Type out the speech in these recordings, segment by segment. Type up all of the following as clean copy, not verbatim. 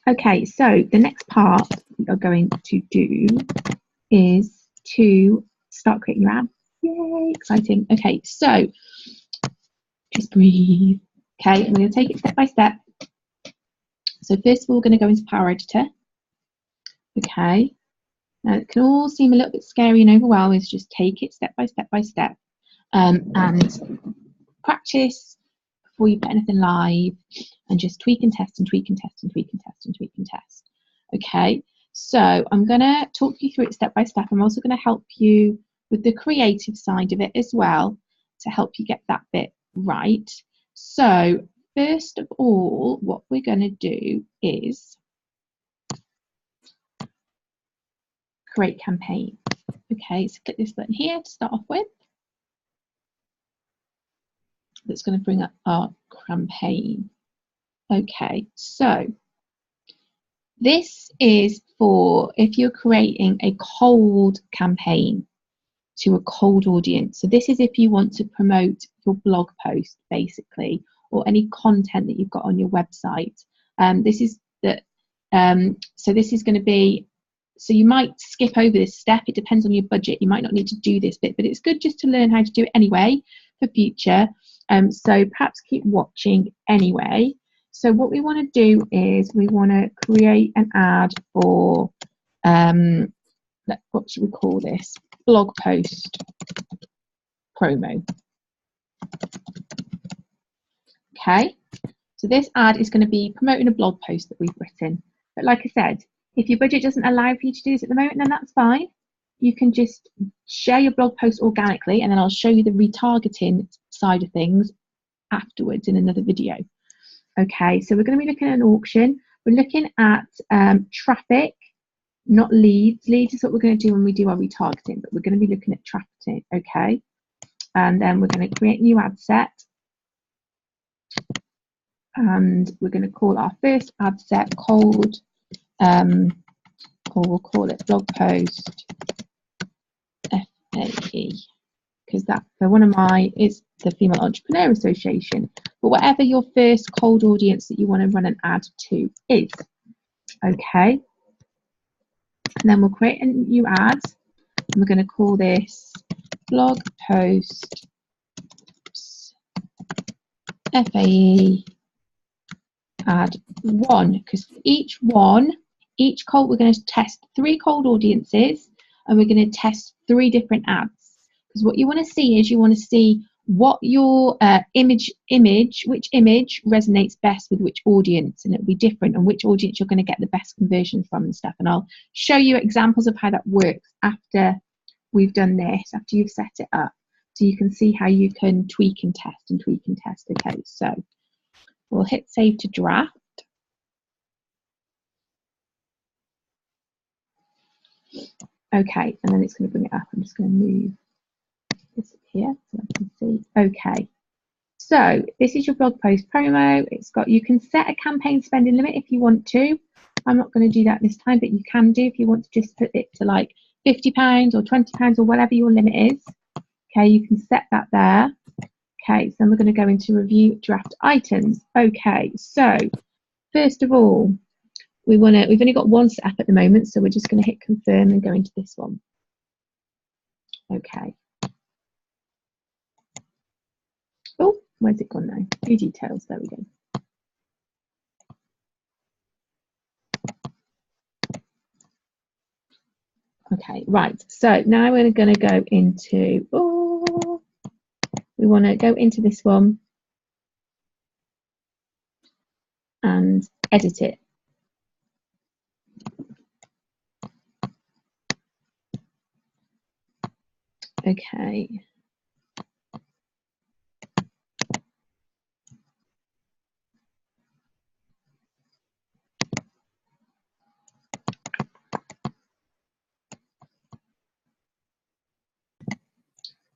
Okay, so the next part we are going to do is to start creating your ad. Yay, exciting. Okay, so just breathe. Okay, I'm going to take it step by step. So first of all, we're going to go into Power Editor. Okay, now it can all seem a little bit scary and overwhelming, so just take it step by step by step and practice before you put anything live, and just tweak and test and tweak and test and tweak and test and tweak and test. Okay, so I'm going to talk you through it step by step. I'm also going to help you with the creative side of it as well to help you get that bit right. So first of all, what we're going to do is create campaign. Okay, so click this button here to start off with. That's going to bring up our campaign. Okay, so this is for if you're creating a cold campaign to a cold audience. So this is if you want to promote your blog post, basically, or any content that you've got on your website. This is that. So this is going to be. So you might skip over this step. It depends on your budget. You might not need to do this bit, but it's good just to learn how to do it anyway for future. So perhaps keep watching anyway. So what we want to do is we want to create an ad for, what should we call this? Blog post promo. Okay, so this ad is going to be promoting a blog post that we've written. But like I said, if your budget doesn't allow for you to do this at the moment, then that's fine. You can just share your blog post organically, and then I'll show you the retargeting side of things afterwards in another video. Okay, so we're going to be looking at an auction. We're looking at traffic, not leads. Leads is what we're going to do when we do our retargeting, but we're going to be looking at traffic, okay? And then we're going to create a new ad set. And we're going to call our first ad set cold, or we'll call it blog post FAE, because that for one of my is the Female Entrepreneur Association. But whatever your first cold audience that you want to run an ad to is, okay. And then we'll create a new ad, and we're going to call this blog post FAE ad 1, because each cold, we're going to test 3 cold audiences, and we're going to test 3 different ads. Because what you want to see is you want to see what your which image resonates best with which audience, and it'll be different, and which audience you're going to get the best conversion from and stuff. And I'll show you examples of how that works after we've done this, after you've set it up, so you can see how you can tweak and test and tweak and test. Okay, so we'll hit save to draft. Okay, and then it's going to bring it up. I'm just going to move this here so I can see. Okay, so this is your blog post promo. It's got, you can set a campaign spending limit if you want to. I'm not going to do that this time, but you can do if you want to just put it to like £50 or £20 or whatever your limit is. Okay, you can set that there. Okay, so then we're going to go into review draft items. Okay, so first of all, we've only got one set up at the moment, so we're just going to hit confirm and go into this one. Okay. Oh, where's it gone now? View details, there we go. Okay, right, so now we're going to go into, we want to go into this one and edit it. Okay.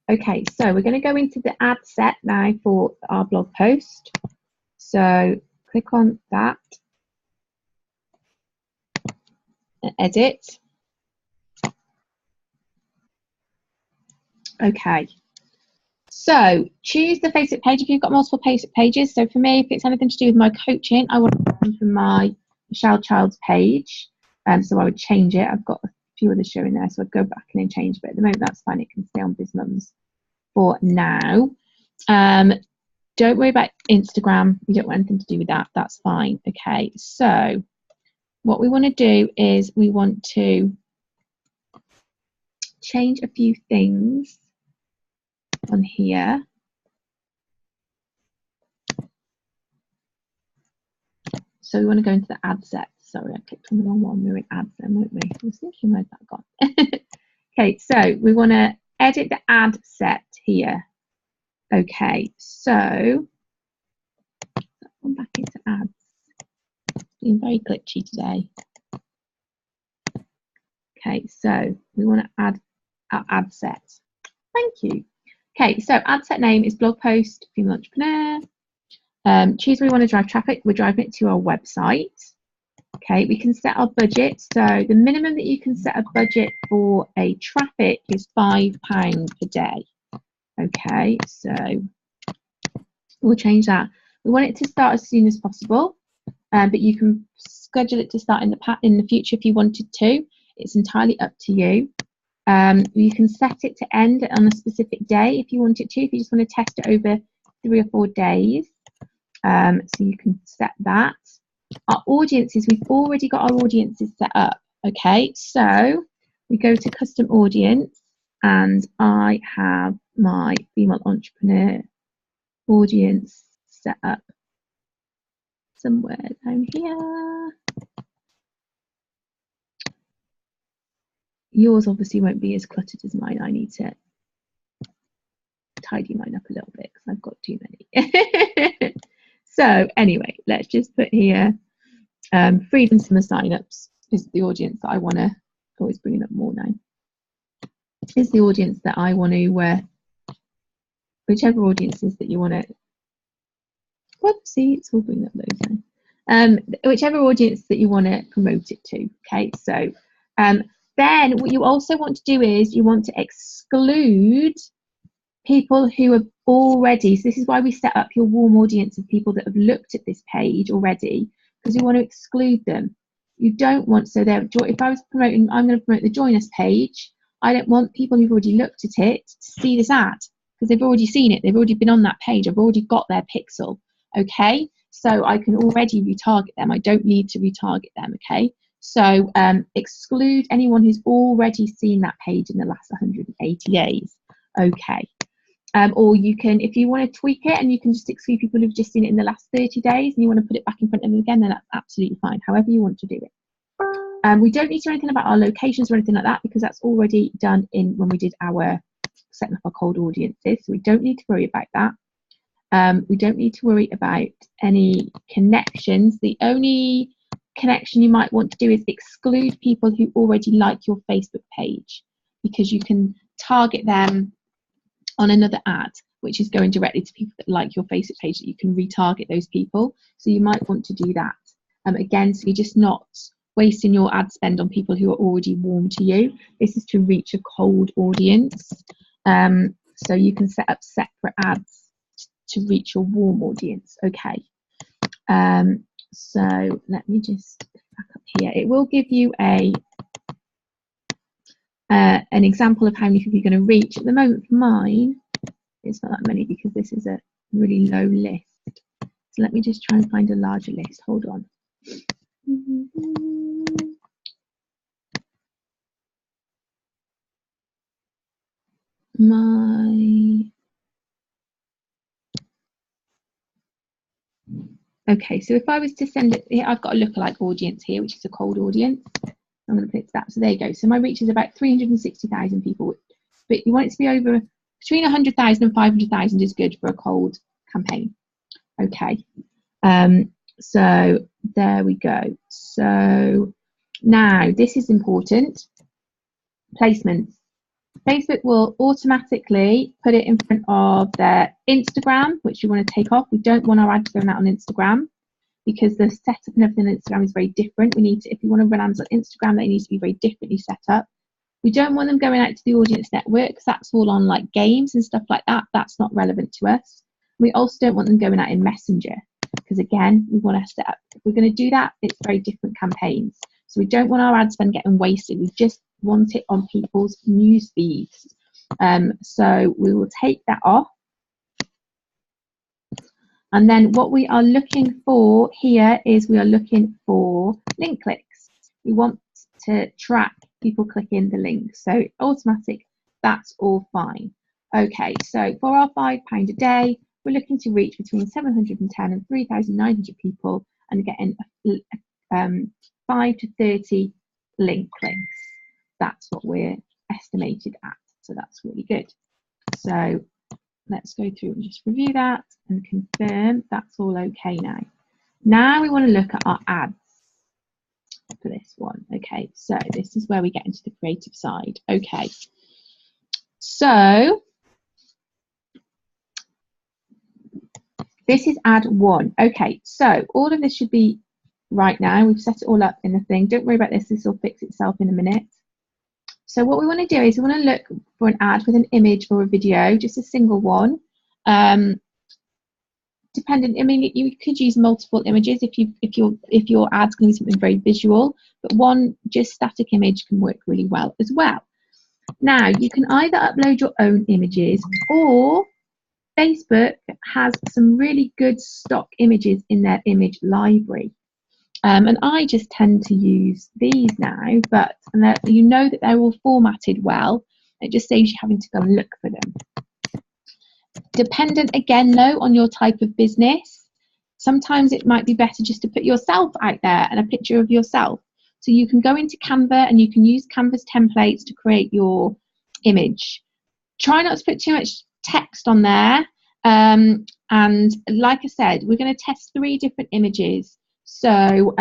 Okay, so we're going to go into the ad set now for our blog post. So click on that, edit. Okay, so choose the Facebook page if you've got multiple Facebook pages. So for me, if it's anything to do with my coaching, I want one for my Michelle Child's page. So I would change it. I've got a few others showing there, so I'd go back and then change, but at the moment that's fine. It can stay on BizMums for now. Don't worry about Instagram. We don't want anything to do with that. That's fine. Okay, so what we want to do is we want to change a few things on here. So we want to go into the ad set. Sorry, I clicked on the wrong one. We're in ads then, won't we? I was thinking, where's that gone? Okay, so we want to edit the ad set here. Okay, so come back into ads. Being very glitchy today. Okay, so we want to add our ad set. Thank you. Okay, so ad set name is blog post female entrepreneur. Choose where we want to drive traffic. We're driving it to our website. Okay, we can set our budget. So the minimum that you can set a budget for a traffic is £5 per day. Okay, so we'll change that. We want it to start as soon as possible, but you can schedule it to start in the future if you wanted to. It's entirely up to you. You can set it to end on a specific day if you want it to. If you just want to test it over 3 or 4 days, so you can set that. Our audiences, we've already got our audiences set up. Okay, so we go to custom audience, and I have my female entrepreneur audience set up somewhere down here. Yours obviously won't be as cluttered as mine. I need to tidy mine up a little bit because I've got too many. So anyway, let's just put here Freedom Summer signups is the audience that I want to, always bringing up more now, is the audience that I want to, whichever audiences that you want to, whoopsie, it's all bringing up those now. Whichever audience that you want to promote it to. Okay, so then what you also want to do is you want to exclude people who have already, so this is why we set up your warm audience of people that have looked at this page already, because we want to exclude them. You don't want, so if I was promoting, I'm going to promote the Join Us page, I don't want people who've already looked at it to see this ad, because they've already seen it, they've already been on that page, I've already got their pixel. Okay, so I can already retarget them, I don't need to retarget them. Okay, so exclude anyone who's already seen that page in the last 180 days. Okay. Or you can, if you want to tweak it and you can just exclude people who've just seen it in the last 30 days and you want to put it back in front of them again, then that's absolutely fine, however you want to do it. We don't need to do anything about our locations or anything like that because that's already done in when we did our setting up our cold audiences, so we don't need to worry about that. We don't need to worry about any connections. The only connection you might want to do is exclude people who already like your Facebook page, because you can target them on another ad which is going directly to people that like your Facebook page, that you can retarget those people. So you might want to do that. Again, so you're just not wasting your ad spend on people who are already warm to you. This is to reach a cold audience. So you can set up separate ads to reach your warm audience. Okay. So let me just back up here. It will give you an example of how many people you're going to reach. At the moment for mine, it's not that many because this is a really low list. So let me just try and find a larger list. Hold on. Okay, so if I was to send it here, I've got a lookalike audience here, which is a cold audience. I'm going to put it to that. So there you go. So my reach is about 360,000 people, but you want it to be over between 100,000 and 500,000 is good for a cold campaign. Okay. So there we go. So now this is important. Placements. Facebook will automatically put it in front of their Instagram, which you want to take off. We don't want our ads going out on Instagram because the setup and everything on Instagram is very different. We need to, if you want to run ads on Instagram, they need to be very differently set up. We don't want them going out to the audience network because that's all on like games and stuff like that. That's not relevant to us. We also don't want them going out in Messenger. because again, we want to set up, if we're going to do that, it's very different campaigns. So we don't want our ad spend getting wasted. We just want it on people's news feeds. So we will take that off. And then what we are looking for here is we are looking for link clicks. We want to track people clicking the link. So automatic, that's all fine. Okay, so for our £5 a day, we're looking to reach between 710 and 3,900 people and getting 5 to 30 link clicks. That's what we're estimated at. So that's really good. So let's go through and just review that and confirm that's all okay now. Now we want to look at our ads for this one. Okay, so this is where we get into the creative side. Okay, so this is ad 1. Okay, so all of this should be right now. We've set it all up in the thing. Don't worry about this. This will fix itself in a minute. So what we want to do is we want to look for an ad with an image or a video, just a single one. Dependent, I mean, you could use multiple images if your ad's going to be something very visual, but one just static image can work really well as well. Now you can either upload your own images, or Facebook has some really good stock images in their image library. And I just tend to use these now, but you know that they're all formatted well. It just saves you having to go and look for them. Dependent again though on your type of business, sometimes it might be better just to put yourself out there and a picture of yourself. So you can go into Canva and you can use Canva's templates to create your image. Try not to put too much text on there. And like I said, we're going to test 3 different images. So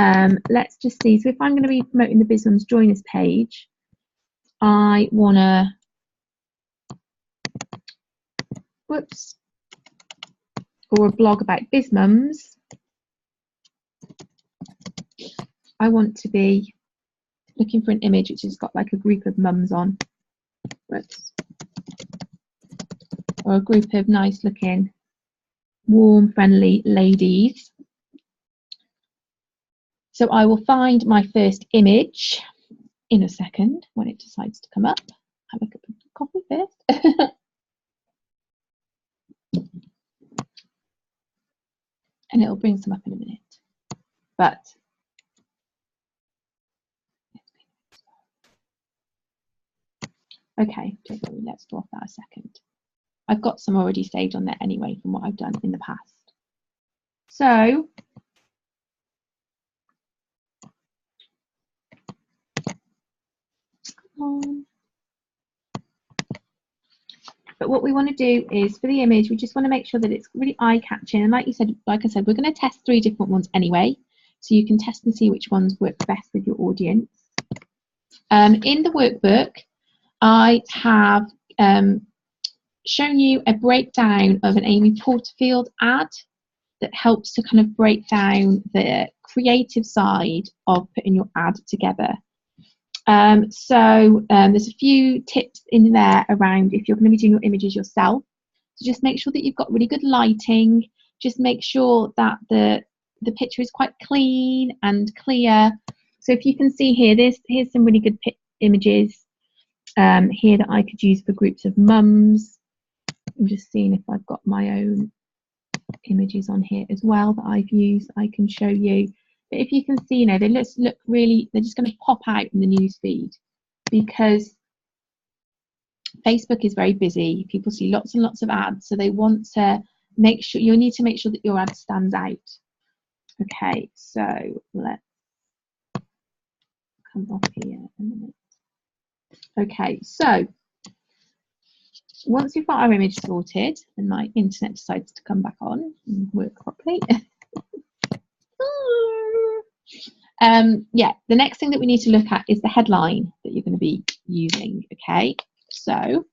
let's just see. So if I'm going to be promoting the BizMums Join Us page, I want to, whoops, or a blog about BizMums, I want to be looking for an image which has got like a group of mums on, whoops, or a group of nice looking, warm, friendly ladies. So I will find my first image in a second when it decides to come up. Have a cup of coffee first. And it'll bring some up in a minute. But okay, let's go off that a second. I've got some already saved on there anyway from what I've done in the past. So but what we want to do is for the image, we just want to make sure that it's really eye-catching. And like I said, we're going to test 3 different ones anyway, so you can test and see which ones work best with your audience. In the workbook, I have shown you a breakdown of an Amy Porterfield ad that helps to kind of break down the creative side of putting your ad together. There's a few tips in there around if you're going to be doing your images yourself. So just make sure that you've got really good lighting. Just make sure that the picture is quite clean and clear. So if you can see here, here's some really good images here that I could use for groups of mums. I'm just seeing if I've got my own images on here as well that I've used. I can show you. But if you can see, you know, they look really, they're just going to pop out in the news feed because Facebook is very busy. People see lots and lots of ads, so they want to make sure, you'll need to make sure that your ad stands out. Okay, so let's come off here a minute. Okay, so once we've got our image sorted and my internet decides to come back on and work properly. Yeah, the next thing that we need to look at is the headline that you're going to be using. Okay, so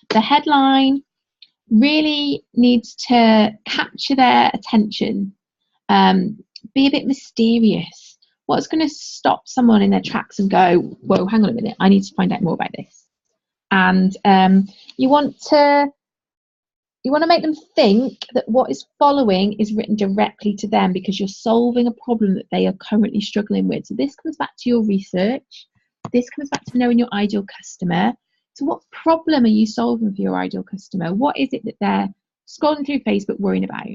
the headline really needs to capture their attention, be a bit mysterious. What's going to stop someone in their tracks and go, whoa, hang on a minute, I need to find out more about this. And you want to You want to make them think that what is following is written directly to them because you're solving a problem that they are currently struggling with. So this comes back to your research. This comes back to knowing your ideal customer. So what problem are you solving for your ideal customer? What is it that they're scrolling through Facebook worrying about?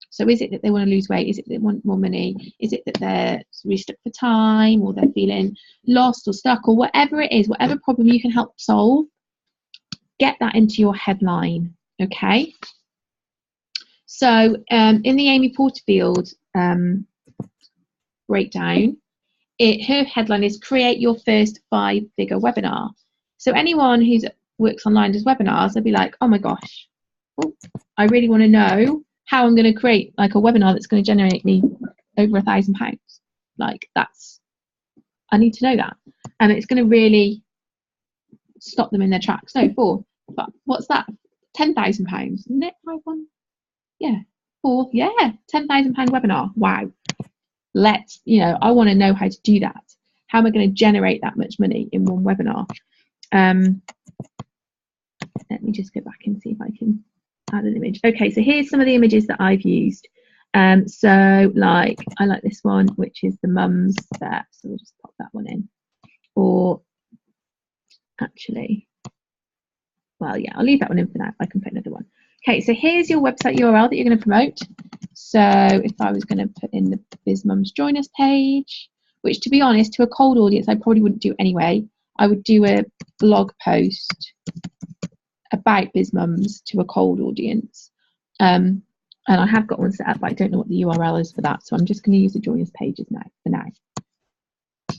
So is it that they want to lose weight? Is it that they want more money? Is it that they're really stuck for time, or they're feeling lost or stuck, or whatever it is, whatever problem you can help solve, get that into your headline, okay? So in the Amy Porterfield breakdown, her headline is create your first 5-figure webinar. So anyone who works online does webinars, they'll be like, oh my gosh, I really want to know how I'm going to create like a webinar that's going to generate me over £1,000. Like I need to know that. And it's going to really stop them in their tracks. No, but what's that? £10,000, isn't it? Yeah, £10,000 webinar. Wow. I want to know how to do that. How am I going to generate that much money in one webinar? Let me just go back and see if I can add an image. Okay, so here's some of the images that I've used. So like I like this one, which is the mums there. So we'll just pop that one in. Or actually, well, yeah, I'll leave that one in for now. I can put another one. Okay, so here's your website URL that you're going to promote. So if I was going to put in the Biz Mums Join Us page, which to be honest, to a cold audience, I probably wouldn't do anyway. I would do a blog post about Biz Mums to a cold audience. And I have got one set up, but I don't know what the URL is for that. So I'm just going to use the Join Us pages now for now.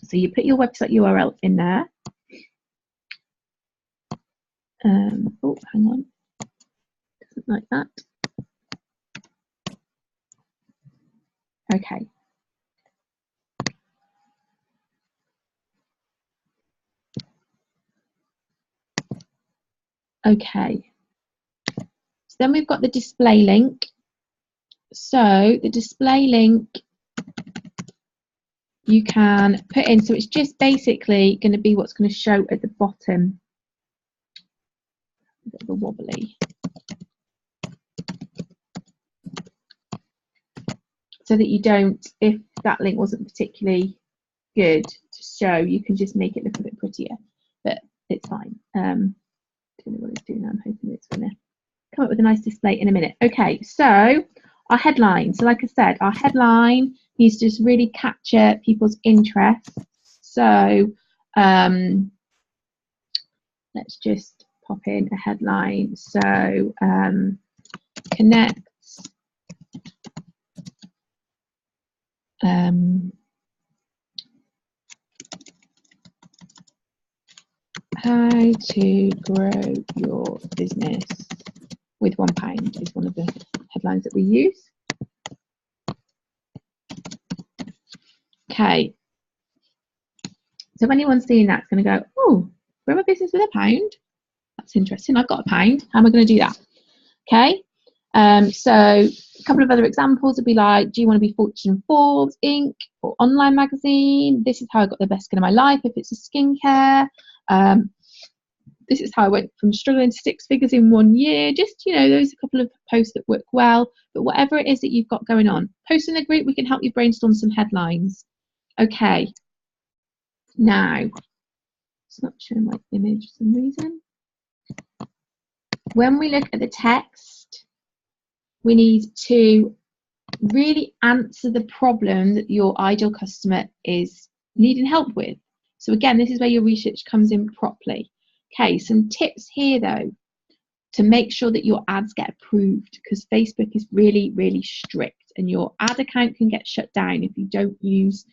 So you put your website URL in there. Oh, hang on. Doesn't like that. Okay. Okay. So then we've got the display link. So the display link you can put in, so it's just basically going to be what's going to show at the bottom. A bit of a wobbly. So that you don't, if that link wasn't particularly good to show, you can just make it look a bit prettier, but it's fine. Don't know what it's doing now. I'm hoping it's going to come up with a nice display in a minute. Okay, so our headline. So like I said, our headline needs to just really capture people's interest. So let's just pop in a headline. So connect how to grow your business with £1 is one of the headlines that we use. Okay. So if anyone's seeing that, it's going to go, oh, grow a business with £1? That's interesting. I've got £1. How am I going to do that? Okay. So a couple of other examples would be like, do you want to be Fortune Forbes, Inc. or online magazine? This is how I got the best skin of my life if it's a skincare. This is how I went from struggling to 6 figures in 1 year. Just, those are a couple of posts that work well. But whatever it is that you've got going on, post in the group, we can help you brainstorm some headlines. Okay. Now, it's not showing my image for some reason. When we look at the text, we need to really answer the problem that your ideal customer is needing help with. So again, this is where your research comes in properly. Okay, some tips here though, to make sure that your ads get approved, because Facebook is really, really strict and your ad account can get shut down if you don't use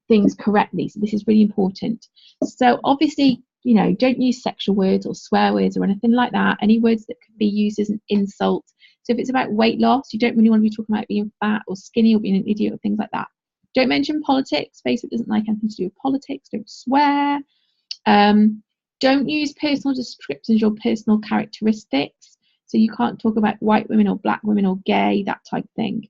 things correctly. So this is really important. So obviously, don't use sexual words or swear words or anything like that. Any words that could be used as an insult. So if it's about weight loss, you don't really want to be talking about being fat or skinny or being an idiot or things like that. Don't mention politics. Facebook doesn't like anything to do with politics. Don't swear. Don't use personal descriptors or personal characteristics. So you can't talk about white women or black women or gay, that type of thing.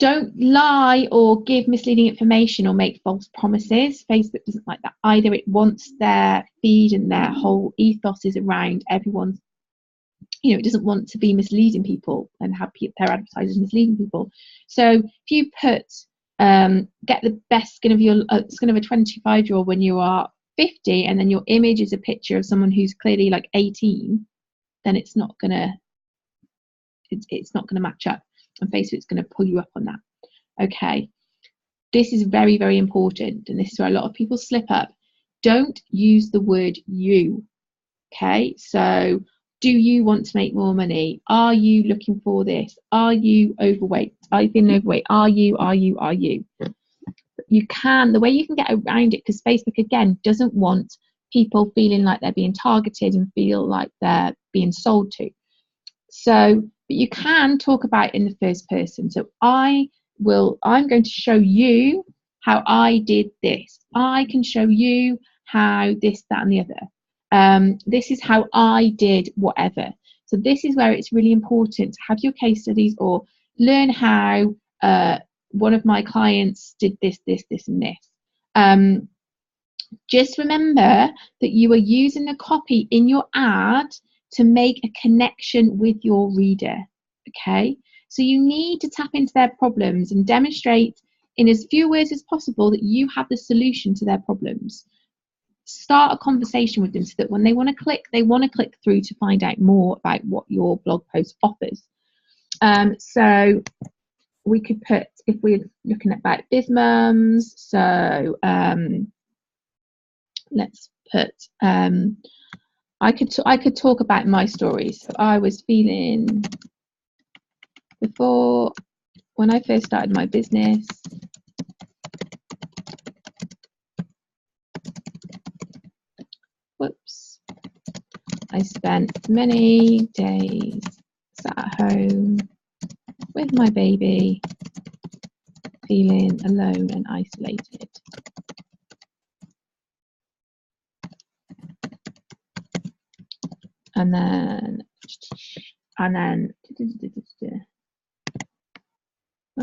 Don't lie or give misleading information or make false promises. Facebook doesn't like that either. It wants their feed and their whole ethos is around everyone's you know, it doesn't want to be misleading people and have their advertisers misleading people. So if you put get the best skin of your skin of a 25-year-old when you are 50, and then your image is a picture of someone who's clearly like 18, then it's not gonna match up, and Facebook's gonna pull you up on that. Okay, this is very, very important, and this is where a lot of people slip up. Don't use the word you. Okay, so do you want to make more money? Are you looking for this? Are you overweight? Are you feeling overweight? Are you? You can, the way you can get around it, because Facebook again doesn't want people feeling like they're being targeted and feel like they're being sold to. So, but you can talk about it in the first person. So I'm going to show you how I did this. I can show you how this, that, and the other. This is how I did whatever. So this is where it's really important to have your case studies, or learn how one of my clients did this, and this. Just remember that you are using the copy in your ad to make a connection with your reader. Okay, so you need to tap into their problems and demonstrate in as few words as possible that you have the solution to their problems. Start a conversation with them so that when they want to click through to find out more about what your blog post offers. So we could put, if we're looking at about BizMums, so let's put I could talk about my stories. So I was feeling before, when I first started my business, whoops, I spent many days sat at home with my baby, feeling alone and isolated. And then when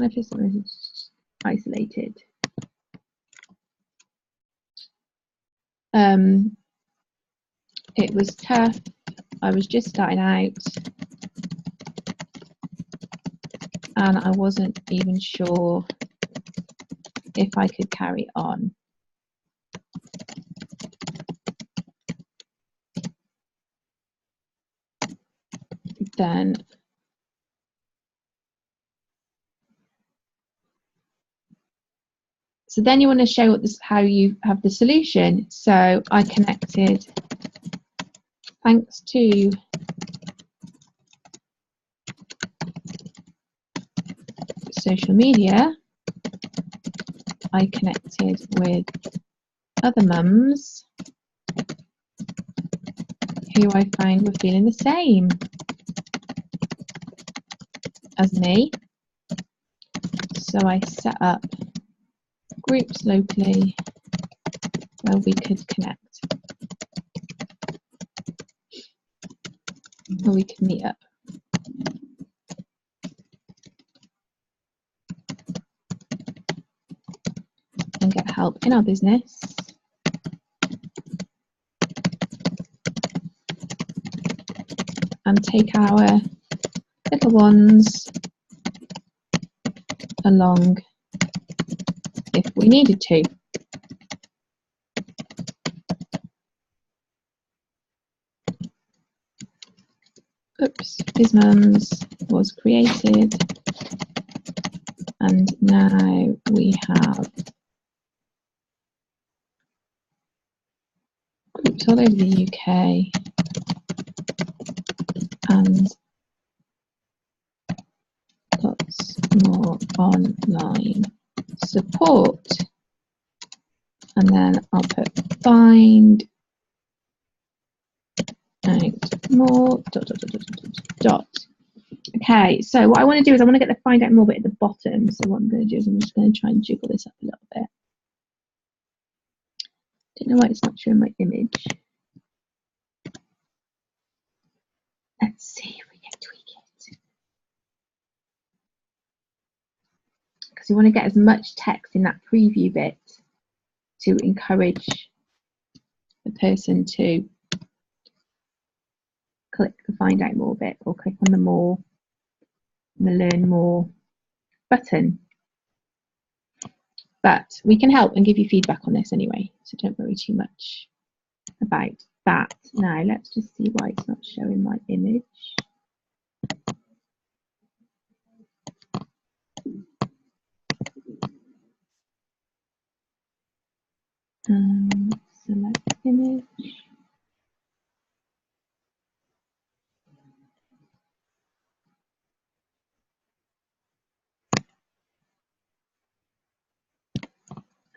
I first started isolated, it was tough. I was just starting out, and I wasn't even sure if I could carry on. Then you want to show what this, how you have the solution. So I connected, thanks to social media, I connected with other mums who I found were feeling the same as me. So I set up groups locally where we could connect, where we could meet up. And get help in our business. And take our little ones along if we needed to. Oops, BizMums was created, and now we have groups all over the UK and lots more online support. And then I'll put find out more ... Okay, so what I want to do is I want to get the find out more bit at the bottom. So what I'm going to do is I'm just going to try and jiggle this up a little bit. Don't know why it's not showing my image. Let's see if we can tweak it. Because you want to get as much text in that preview bit to encourage the person to click the find out more bit or click on the more, the learn more button. But we can help and give you feedback on this anyway, so don't worry too much about that. Now let's just see why it's not showing my image. Select image.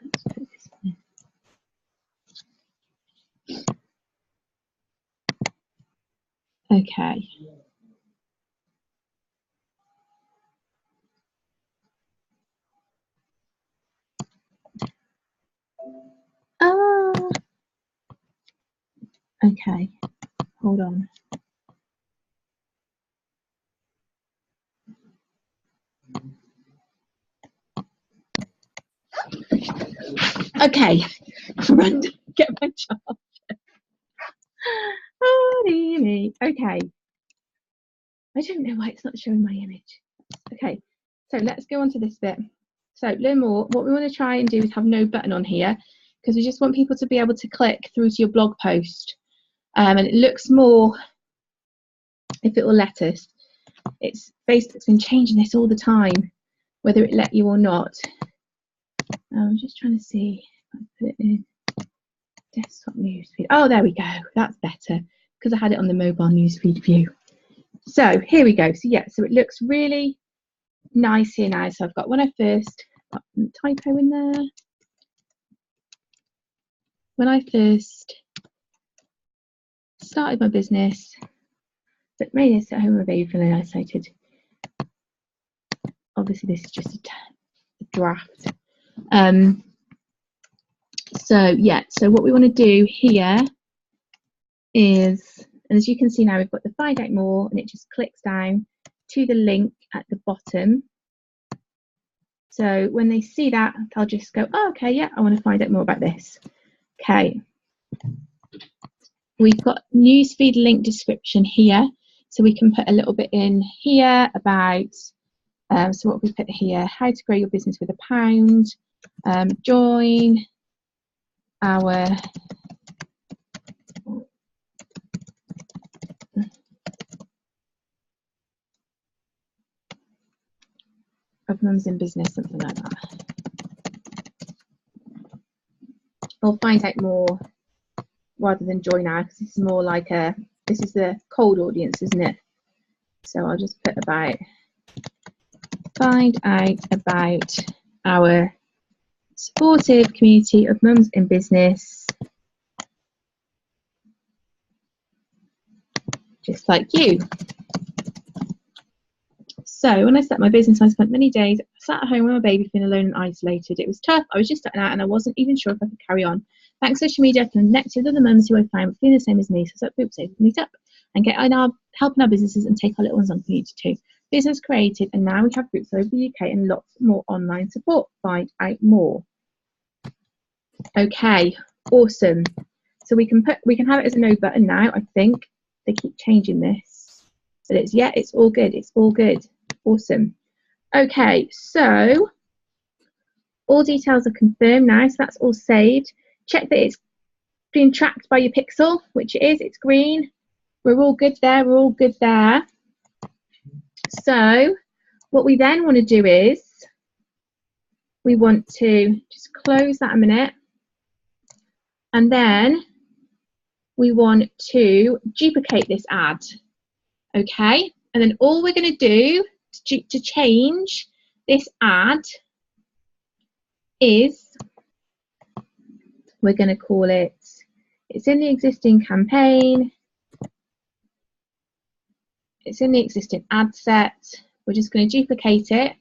Let's put this in. Okay. Okay. Hold on. Okay. Run. Get my charger. Oh, dear me. Okay. I don't know why it's not showing my image. Okay. So let's go on to this bit. So learn more. What we want to try and do is have no button on here because we just want people to be able to click through to your blog post. And it looks more, if it will let us. Facebook's been changing this all the time, whether it let you or not. I'm just trying to see if I put it in desktop newsfeed. Oh, there we go. That's better because I had it on the mobile newsfeed view. So here we go. So yeah, so it looks really nice here now. So I've got when I first got a typo in there. When I first started my business, but made this at home with my baby feeling isolated. Obviously, this is just a draft. So yeah, so what we want to do here is, and as you can see now, we've got the find out more, and it just clicks down to the link at the bottom. So when they see that, they'll just go, oh, okay, yeah, I want to find out more about this. Okay. We've got newsfeed link description here, so we can put a little bit in here about, so what we put here, how to grow your business with £1, join our of Mums in Business, something like that. I'll find out more rather than join our, because this is more like a, this is the cold audience, isn't it? So I'll just put about, find out about our supportive community of mums in business, just like you. So when I set my business, I spent many days sat at home with my baby feeling alone and isolated. It was tough. I was just starting out and I wasn't even sure if I could carry on. Thanks to social media, I connected with other mums who I found feeling the same as me. So set up groups so we can meet up and get in our helping our businesses and take our little ones on community too. Business created, and now we have groups all over the UK and lots more online support. Find out more. Okay, awesome. So we can have it as a no button now. I think they keep changing this, but it's, yeah, it's all good. It's all good. Awesome. Okay, so all details are confirmed now, so that's all saved. Check that it's being tracked by your Pixel, which it is. It's green. We're all good there. We're all good there. So what we then want to do is we want to just close that a minute, and then we want to duplicate this ad. Okay, and then all we're going to do to change this ad is we're going to call it, it's in the existing campaign, it's in the existing ad set. We're just going to duplicate it,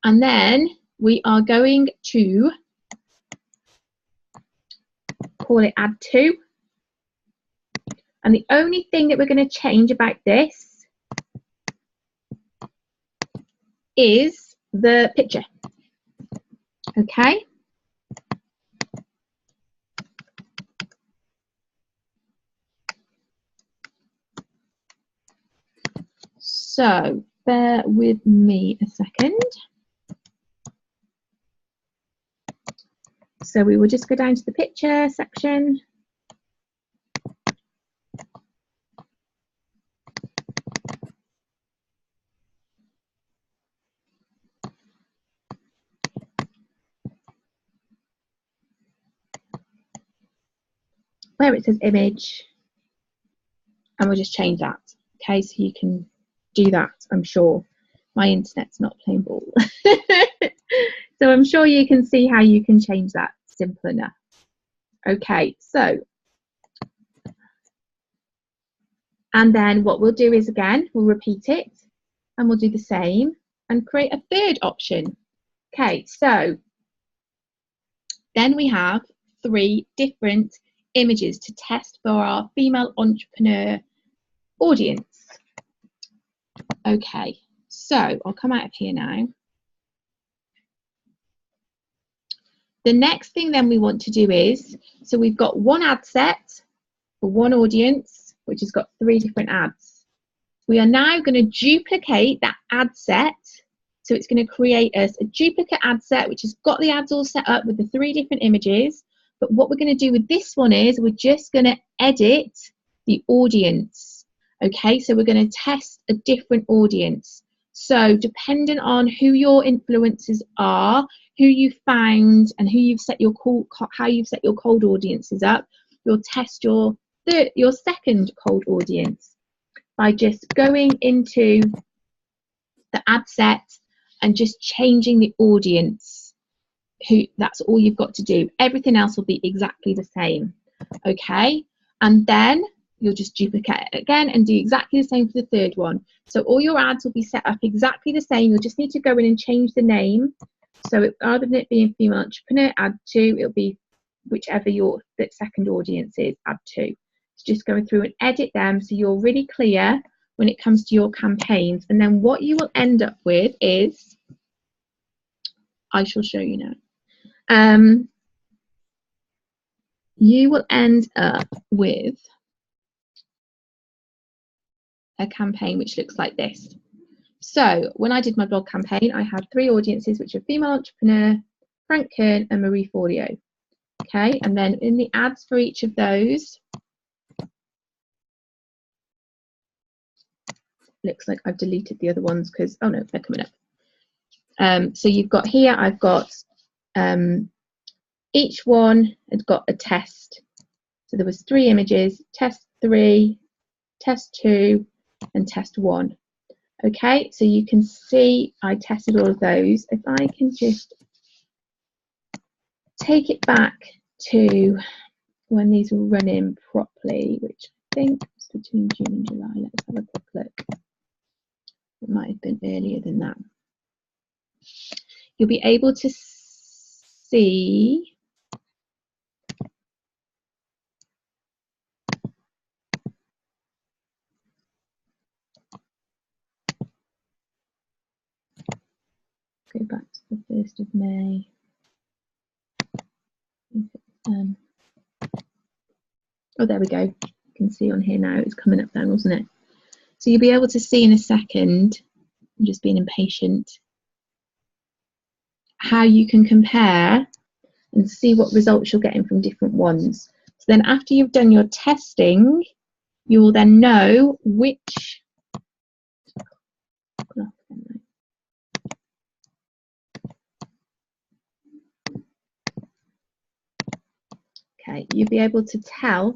and then we are going to call it ad 2. And the only thing that we're going to change about this is the picture. Okay. So bear with me a second. So we will just go down to the picture section. Where it says image, and we'll just change that. Okay, so you can do that, I'm sure. My internet's not playing ball. So I'm sure you can see how you can change that. Simple enough. Okay, so, and then what we'll do is, again, we'll repeat it, and we'll do the same and create a third option. Okay, so then we have 3 different images to test for our female entrepreneur audience. Okay, so I'll come out of here now. The next thing then we want to do is, so we've got one ad set for one audience, which has got 3 different ads. We are now going to duplicate that ad set. So it's going to create us a duplicate ad set, which has got the ads all set up with the 3 different images. But what we're going to do with this one is we're just going to edit the audience. Okay, so we're going to test a different audience. So depending on who your influencers are, who you found, and who you've set your how you've set your cold audiences up, you'll test your second cold audience by just going into the ad set and just changing the audience. That's all you've got to do. Everything else will be exactly the same. Okay, and then you'll just duplicate it again and do exactly the same for the third one. So all your ads will be set up exactly the same. You'll just need to go in and change the name. So rather than it being female entrepreneur, add 2, it'll be whichever your second audience is, add 2. So just go through and edit them so you're really clear when it comes to your campaigns. And then what you will end up with is, I shall show you now. You will end up with a campaign which looks like this. So when I did my blog campaign, I had 3 audiences, which are female entrepreneur, Frank Kern, and Marie Forleo. Okay, and then in the ads for each of those, looks like I've deleted the other ones because, oh no, they're coming up. So you've got here, I've got each one has got a test. So there was 3 images, test 3, test 2, and test 1. Okay, so you can see I tested all of those. If I can just take it back to when these were running properly, which I think was between June and July. Let's have a quick look. It might have been earlier than that. You'll be able to see go back to the 1st of May. Oh, there we go. You can see on here now, it's coming up then, wasn't it? So you'll be able to see in a second, I'm just being impatient, how you can compare and see what results you're getting from different ones. So then after you've done your testing, you will then know which you'll be able to tell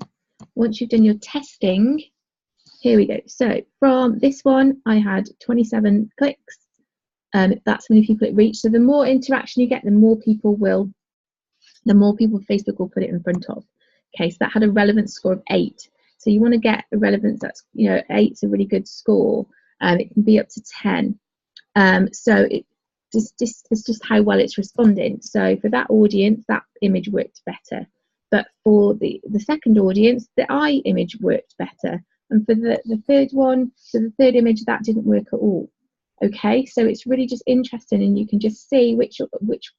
once you've done your testing. Here we go. So from this one, I had 27 clicks. That's how many people it reached. So the more interaction you get, the more people Facebook will put it in front of. Okay, so that had a relevance score of 8. So you want to get a relevance that's, 8 is a really good score. It can be up to 10. So it's just how well it's responding. So for that audience, that image worked better. But for the second audience, the eye image worked better. And for the third one, so the third image, that didn't work at all. Okay, so it's really just interesting, and you can just see which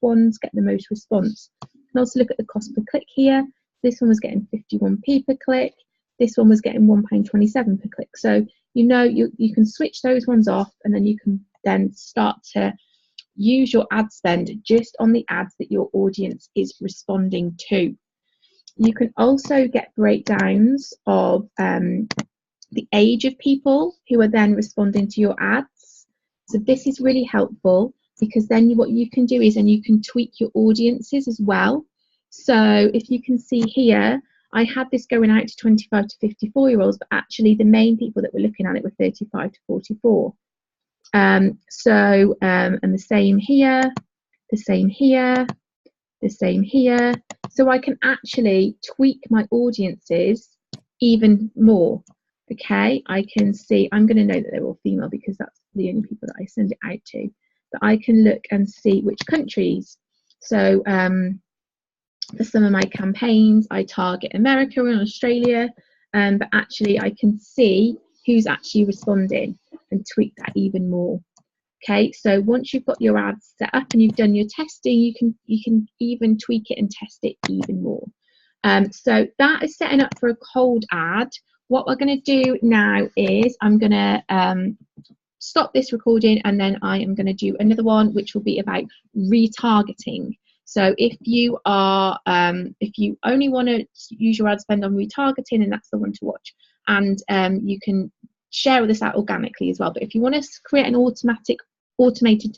ones get the most response. You can also look at the cost per click here. This one was getting 51p per click. This one was getting £1.27 per click. So you know, you can switch those ones off, and then you can then start to use your ad spend just on the ads that your audience is responding to. You can also get breakdowns of the age of people who are then responding to your ads. So this is really helpful, because then what you can do is, and you can tweak your audiences as well. So if you can see here, I had this going out to 25 to 54-year-olds, but actually the main people that were looking at it were 35 to 44. And the same here, the same here, the same here. So I can actually tweak my audiences even more. Okay, I can see, I'm going to know that they're all female because that's the only people that I send it out to. But I can look and see which countries. So for some of my campaigns, I target America and Australia, but actually I can see who's actually responding and tweak that even more. Okay, so once you've got your ads set up and you've done your testing, you can even tweak it and test it even more. So that is setting up for a cold ad. What we're going to do now is I'm going to stop this recording, and then I am going to do another one which will be about retargeting. So if you are if you only want to use your ad spend on retargeting, and that's the one to watch, and you can share this out organically as well. But if you want to create an automated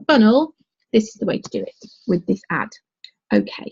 funnel, this is the way to do it with this ad. Okay.